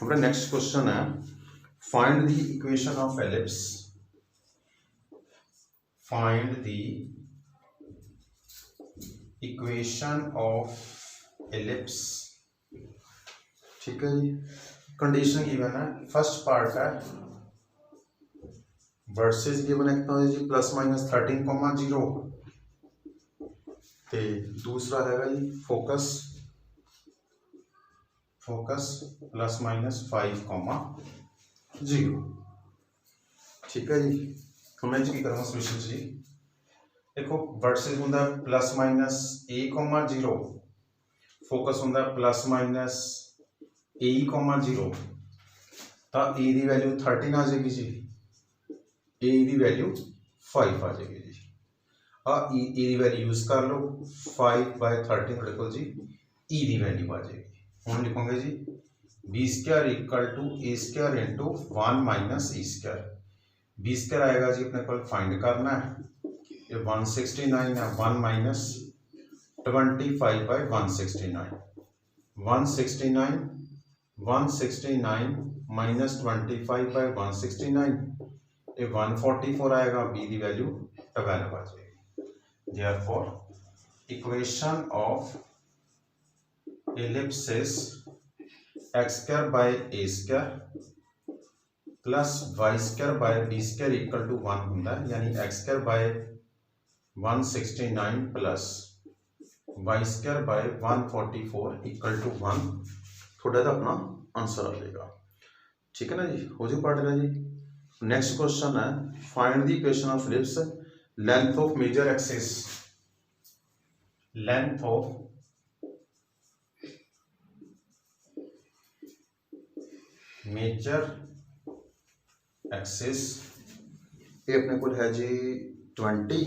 हमारा next question है find the equation of ellipse. Find the equation of ellipse. ठीक है जी। कंडीशन गिवन है, फर्स्ट पार्ट है वर्सेस गिवन है कितना जी +-13,0 ते दूसरा हैगा जी फोकस +-5,0। ठीक है जी। हम जी की करना सोल्यूशन जी देखो वर्सेस होंगे +-a,0 फोकस होंगे +-a,0 तो ए की वैल्यू 13 आ जाएगी जी, ए की वैल्यू 5 आ जाएगी जी। ए की वैल्यू यूज कर लो 5/13 थोड़े को जी ई की वैल्यू आ जाएगी। हम लिखोगे जी b² = a² × 1 - e²। b² आएगा जी अपने को फाइंड करना है, ये 169 है, 1 - 25/169 169 -25/169 ये 144 आएगा, b की वैल्यू 12 आ जाएगी। Therefore equation of ellipsis x² by a² + y² by b² = 1 होता है, यानी x² by 169 + y² by 144 = 1 थोड़ा सा अपना आंसर आ जाएगा। ठीक है ना जी, हो जाए पार्ट है जी। नेक्स्ट क्वेश्चन है find the equation of ellipse length of major axis. Length of major axis ये अपने को है जी 20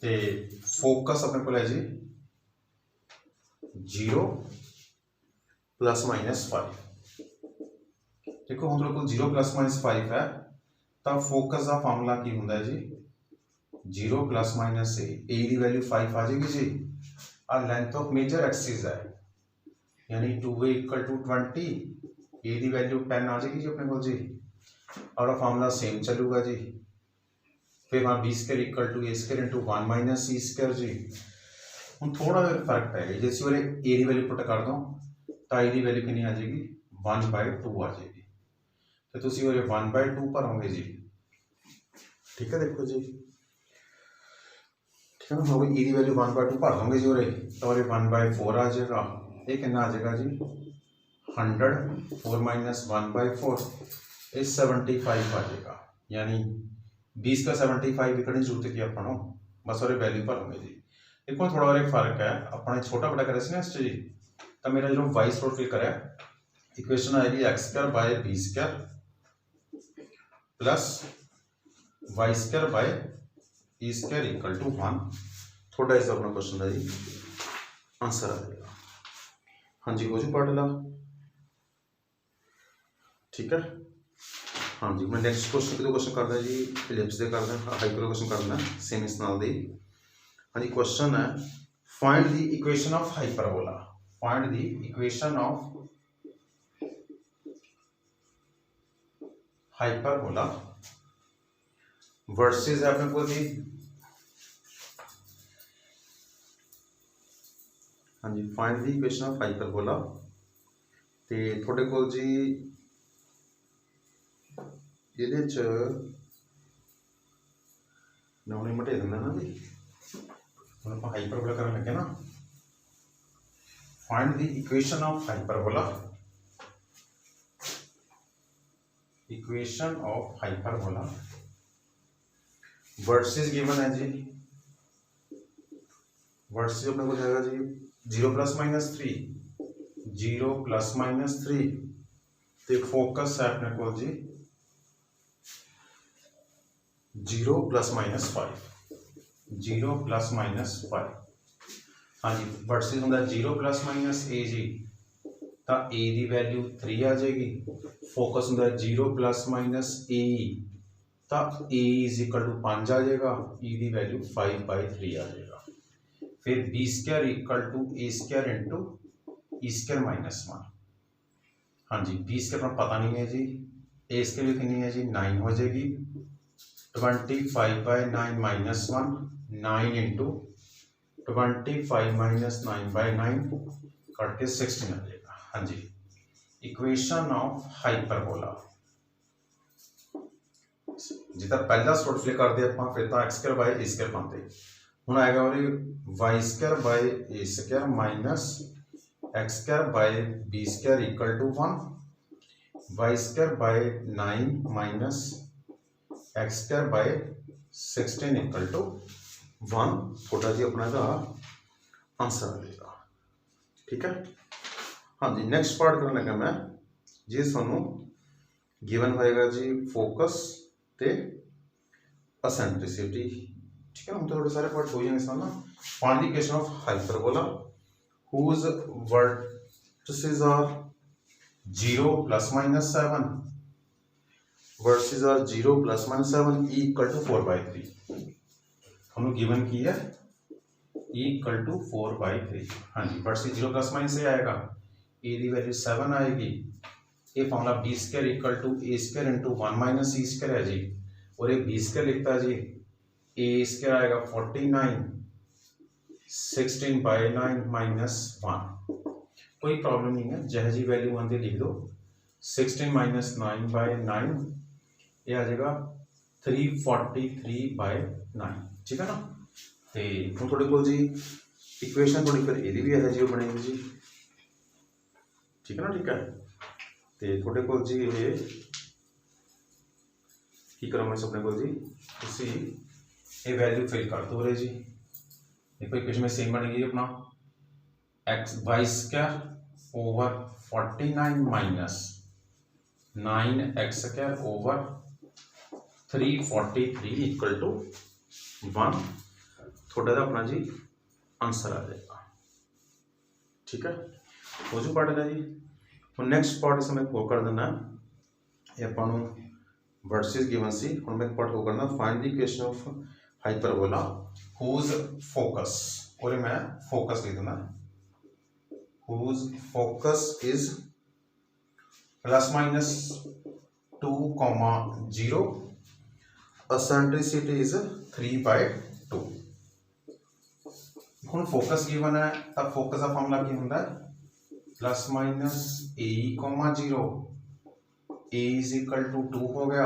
ते फोकस अपने को है जी 0 +-5। देखो हम लोग को 0 +-5 है तो फोकस का फार्मूला की होंगे जी 0 +- a की वैल्यू 5 आ जाएगी जी। और लेंथ ऑफ मेजर एक्सिस है यानी 2a = 20, ए की वैल्यू 10 आ जाएगी जी अपने को जी। और फार्मूला सेम चलूगा जी। फिर हाँ b² = a² × 1 - e² जी। हम थोड़ा फर्क है जैसे वाले ए की वैल्यू पुट कर दो तो ए की वैल्यू कितनी आ जाएगी 1/2 आ जाएगी, तो तुम वाले 1/2 भरोगे जी। ठीक है देखो जी, ठीक है ना। हम ए की वैल्यू 1/2 भर दोगे जी और तो 1/4 आ जाएगा। ये कितना आ जाएगा जी 100 4 - 1/4 ये 75 आ जाएगा, यानी 20 का 75 लिखने की जरूरत है अपनों, बस और वैल्यू भरोगे जी। देखो थोड़ा और फर्क है अपने छोटा बड़ा करे ना इस जी, तो मेरा जो वाई सोल्व फिल करा इक्वेशन आएगी x² by b² + y² by e² = 1 थोड़ा ऐसा अपना क्वेश्चन है जी आंसर आ जाएगा। हाँ जी हो जी पढ़ ला। ठीक है हाँ जी, मैं नेक्स्ट क्वेश्चन के क्वेश्चन करना जी एलिप्स दे करना हाइपर क्वेश्चन करना सेम इस नाल दी। हाँ जी क्वेश्चन है find the equation of hyperbola. Find the equation of hyperbola versus है अपने को जी। हाँ जी find the equation of hyperbola ते थोड़े को जी ये उन्हें मटे देना ना जी, हम हाइपरबोला करने लगे ना। Find the equation of hyperbola. Equation of hyperbola versus given है जी। वर्सेस अपने को जाएगा जी 0 +-3 0 +-3 ते फोकस है अपने को जी 0 +-5 0 +-5। हाँ जी वर्सेस होंगे 0 +-a जी, तो a की वैल्यू 3 आ जाएगी। फोकस होंगे 0 +-a तो a = 5 आ जाएगा, e की वैल्यू 5/3 आ जाएगा। फिर b² = a² × ई स्क्वायर माइनस 1। हाँ जी, बी स्क्वायर अपना पता नहीं है जी, ए स्क्वायर भी कितनी है जी 9 हो जाएगी, 25/9 माइनस 1, 9 इंटू 25 माइनस 9/9 कट के 16 आ जाएगा। हाँ जी, इक्वेशन ऑफ हाइपरबोला जिदा पहला स्लॉट फिल करते आप फिर तो x square by A square पाते हूँ आएगा और y square by A square minus x square by B square equal to 1, y square by 9 minus x square by 16 equal to 1 थोड़ा जी अपना का आंसर आ जाएगा। ठीक है। हाँ जी, नेक्स्ट पार्ट करने लगा मैं जी थानू गिवन होएगा जी फोकस ते एसेंट्रिसिटी। ठीक है, हम तो थोड़े सारे पार्ट हो जाएंगे ना। Find the equation of hyperbola whose vertices are 0 plus minus 7, vertices are 0 plus minus 7 e equal to 4/3 हमने गिवन की है e equal to 4/3। हाँ जी, वर्टिस 0 प्लस माइनस से आएगा, ए की वैल्यू 7 आएगी, ये formula b square equal to A square into 1 minus c square है जी, और ये बी स्क्वायर लिखता है जी, ए स्क्वायर आएगा 49, 16/9 माइनस 1। कोई प्रॉब्लम नहीं है, जह जी वैल्यू आते लिख दो, 16 माइनस 9/9 ये आ जाएगा 343/9। ठीक है ना। तो हम थोड़े को जी इक्वेशन थोड़ी फिर ये भी है जी बनेगी जी। ठीक है ना। ठीक है, तो थोड़े को जी ये की करो मैं अपने को जी इसी ये वैल्यू फिल कर दो रे जी। देखो इक्वेशन में सेम बनेगी अपना x y square over 49 minus 9x square over 343 equal to 1 थोड़ा सा अपना जी आंसर आ जाएगा। ठीक है, हो जो पार्ट है जी। तो नेक्स्ट पार्ट इसमें को कर देना ये अपन वर्टिस गिवन सी हम मैं पार्ट को करना find the equation of hyperbola whose focus, और मैं फोकस लिख दूंगा whose focus is plus minus 2,0 eccentricity is 3/2। हम फोकस गिवन है तब फोकस का फॉर्मूला की होता है plus minus a comma 0, a is equal to 2 हो गया,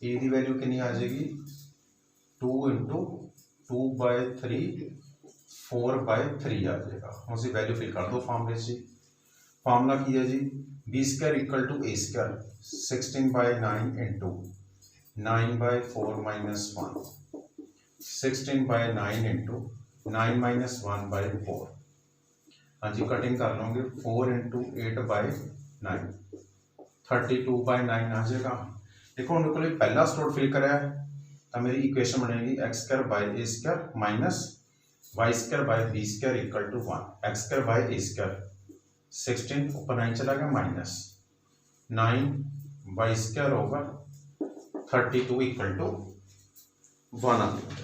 ए की वैल्यू कितनी आ जाएगी 2 इंटू 2/3 4/3 आ जाएगा। उसी वैल्यू फिल कर दो फॉर्मूले से। फॉर्मूला की है जी B square equal to A square 16/9 इंटू 9/4 माइनस 1, 16/9 इंटू 9 माइनस 1/4। हाँ जी, कटिंग कर लोगे 4 इंटू 8/9 32/9 आ जाएगा। देखो उन्होंने को पहला स्लॉट फिल कराया तो मेरी इक्वेशन बनेगी X square by A square minus Y square by B square equal to 1, X square by A square 16 ऊपर 9 चला गया minus 9 Y square over 32 equal to 1 आ गया।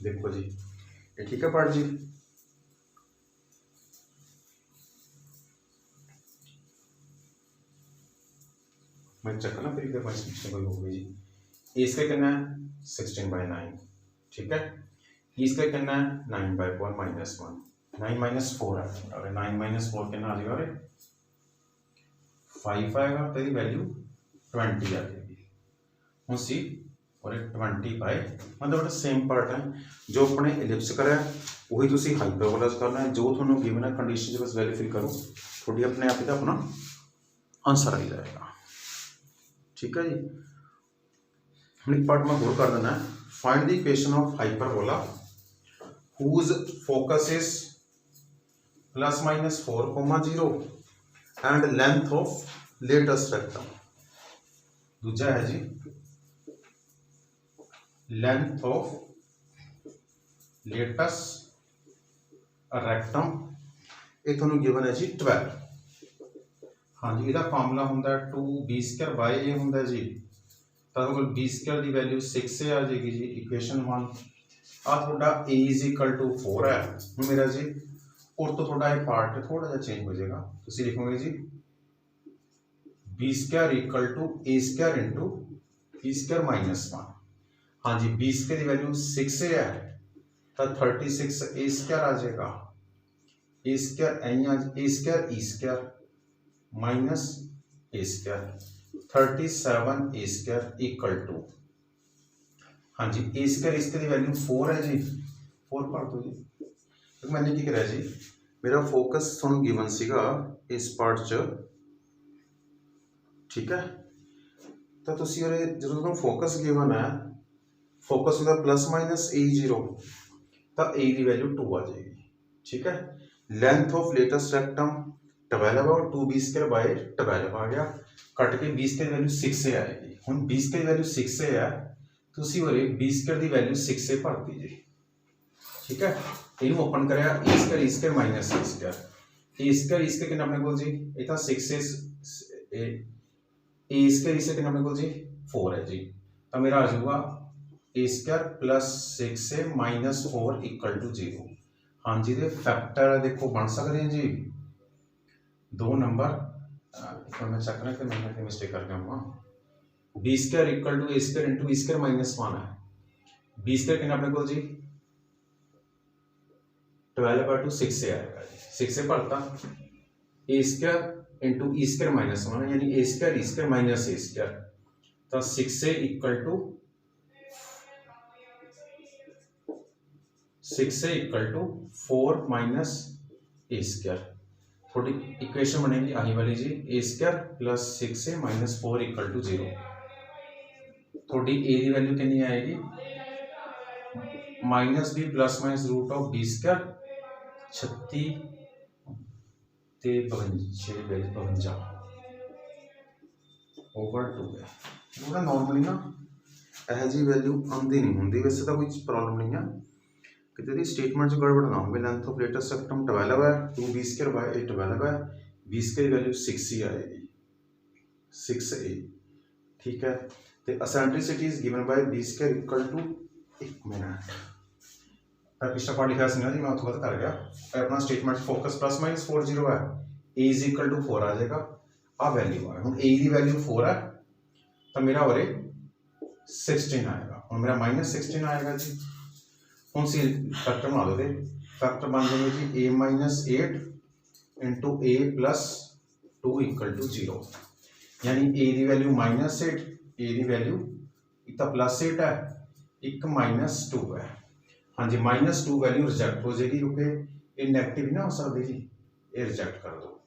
देखो जी ये ठीक है पार्ट जी। मैं चेक करना फिर इधर मिस्टेक कोई हो गई जी। इसका कितना है 16/9। ठीक है, इसका कितना है 9/4 माइनस 1, 9 माइनस 4 है, अरे 9 माइनस 4 कितना आ जाएगा, अरे 5 आएगा, तेरी वैल्यू 20 आ जाएगी। उसी और 20 मतलब सेम पार्ट है जो अपने इलिप्स करा है वही तुसी हाइपरबोला करना है, जो थोड़ा गिवन है कंडीशन बस वैल्यू फिल करो थोड़ी अपने आप ही अपना आंसर आ जाएगा। ठीक है जी, हम पार्ट में और कर देना है find the equation of hyperbola whose focus is plus minus 4,0 and length of latest rectum। दूसरा है जी लेंथ ऑफ लेटेस्ट रेक्टम, ये थोड़ा गिवन है जी 12। हाँ जी, इसका फॉर्मूला होंगे 2b स्क्वायर बाय ए होंगे जी, तो बी स्क्वायर की वैल्यू 6 से आ जाएगी जी इक्वेशन 1। आ थोड़ा ए इज इक्वल टू 4 है मेरा जी, और तो थोड़ा ये पार्ट थोड़ा सा चेंज हो जाएगा। तुम लिखोगे जी B square equal to A square into E square minus 1। हाँ जी, बी स्क्वायर की वैल्यू 6 है तो 36 ए स्क्वायर आ जाएगा, A square A square E square minus A square 37 A square equal to, हाँ जी ए स्क्वायर इसकी वैल्यू 4 है जी, 4 भर दो जी। तो मैंने की करा जी, मेरा फोकस थोड़ा गिवन सीगा इस पार्ट च, ठीक है। तो तुसी और जो तुम फोकस गिवन है, फोकस होता प्लस माइनस ए 0, तो ए की वैल्यू 2 आ जाएगी, ठीक है। लेंथ ऑफ लेटेस्ट रेक्टम 12 और 2 बी स्क्वायर बाय 12 आ गया, कट के बी स्क्वायर वैल्यू 6 से आएगी। हुन बी स्क्वायर वैल्यू 6 से है, तुसी और बी स्क्वायर की वैल्यू 6 से भर दीजिए, ठीक है। इन ओपन करया ए स्क्वायर माइनस ए स्क्वायर कितना अपने को जी, ये था 6 से ए स्क्वायर कितना अपने को जी 4 है जी, तो मेरा आ जाऊगा ए स्क्वायर प्लस 6 से माइनस 4 इक्वल टू 0। हाँ जी, फैक्टर देखो बन सकते हैं जी 2 नंबर, मैं चेक करें कि मैंने मिस्टेक कर गया हूँ। B square equal to A square into E square minus 1 है, बी स्क्वायर कितना अपने को जी 12/2 6 से आएगा जी, 6 से पढ़ता A square into E square minus 1 यानी A square minus A square, तो 6 से equal to 4 minus A square. थोड़ी इक्वेशन बनेगी आने वाली जी, ए स्क्वायर प्लस 6 से माइनस 4 इक्वल टू 0। थोड़ी ए की वैल्यू कितनी आएगी minus B plus minus root of B square 36 ਤੇ 52 ओवर 2 है। वो नॉर्मली ना यह जी वैल्यू आती नहीं होंगी, वैसे तो कोई प्रॉब्लम नहीं है कि स्टेटमेंट गड़बड़ ना हो। लेंथ ऑफ लेटेस्ट रेक्टम 12 है, 2 बी स्क्वायर बाय 12 है, बी स्क्वायर वैल्यू 6 ही आएगी 6a, ठीक है। तो eccentricity is given by B square equal to, एक मिनट पिछला पार्ट लिखा जी, मैं उत्थों कर गया अपना स्टेटमेंट फोकस प्लस माइनस 4 0 है, ए इज इक्वल टू 4 आ जाएगा, आ वैल्यू आ हम ए की वैल्यू 4 है तो मेरा और 16 आएगा, और मेरा माइनस 16 आएगा जी। हम सी फैक्टर बना दो, फैक्टर बन जाएंगे जी A minus 8 into A plus 2 equal to 0, यानी ए की वैल्यू माइनस 8, ए की वैल्यू एक तो प्लस 8 है, एक माइनस 2 है। हाँ जी, माइनस 2 वैल्यू रिजेक्ट हो जाएगी क्योंकि ये नेगेटिव ही ना हो सकती जी, ये रिजेक्ट कर दो,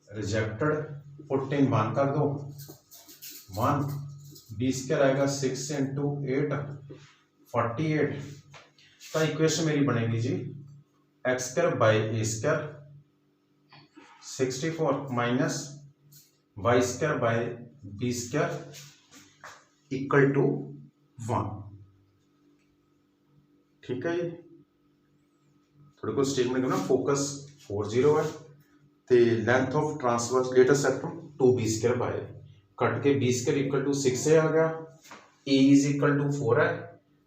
रिजेक्टेड, पुट इन 1 कर दो 1, बी स्क्वायर आएगा 6 इंटू 8 48। तो इक्वेशन मेरी बनेगी जी X square by A square 64 minus Y square by B square equal to 1, ठीक है। ये थोड़े को स्टेटमेंट करना, फोकस 4 0 है, तो length of transverse latus rectum 2 B square by कट के बी स्क्वायर इक्वल टू 6 से आ गया, ए इज इक्वल टू 4 है,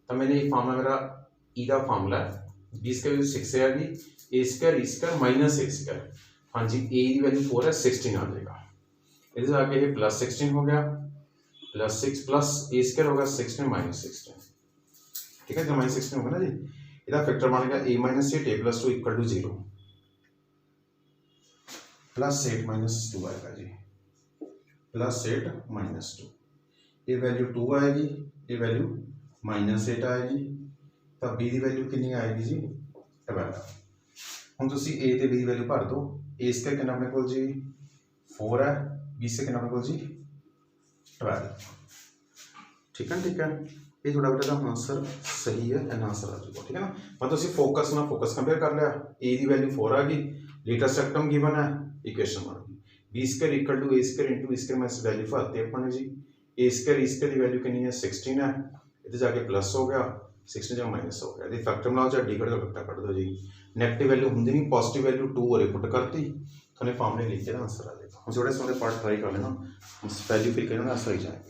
तो मैंने ये फार्मूला मेरा ई का फार्मूला है, बी स्क्वायर 6 से आ गई, ए square E square minus A square, हाँ जी ए की वैल्यू 4 है 16 आ जाएगा, इधर आके ये प्लस 16 हो गया, प्लस 6 प्लस ए स्क्वायर होगा 16 माइनस 16, ठीक है। जब माइनस 16 होगा ना जी, इधर फैक्टर बनेगा a minus 8 a plus 2 equal to 0, plus 8 minus 2 आएगा जी, प्लस 8 माइनस 2, ये वैल्यू 2 आएगी, ये वैल्यू माइनस 8 आएगी, तो b की वैल्यू कितनी आएगी जी 12। हम तुम a ते b की वैल्यू भर दो, a स्क्वायर कितना अपने को जी 4 है, b से कितना अपने को जी 12, ठीक है, ठीक है। ये थोड़ा बेटा आंसर सही है, एन आंसर आ जाएगा, ठीक है ना। मतलब फोकस ना फोकस कंपेयर कर लिया, ए की वैल्यू 4 आ गई, लेटेस्ट रेक्टम गिवन है, इक्वेशन बन गई, B square equal to A square into E square minus value फरती है अपने जी, ए स्क्वायर ई स्क्वायर की वैल्यू कितनी है 16 है, इधर जाके प्लस हो गया 16 जगह माइनस हो गया, ये फैक्टर बनाओ चाहे डी कट का फैक्टर कट दो जी, नेगेटिव वैल्यू होंगी नहीं, पॉजिटिव वैल्यू 2 और पुट करती, थोड़े फॉर्मूले लिख के ना आंसर आ जाएगा। हम थोड़े सोने पार्ट ट्राई कर लेना, वैल्यू फिल करना आंसर ही जाएगा।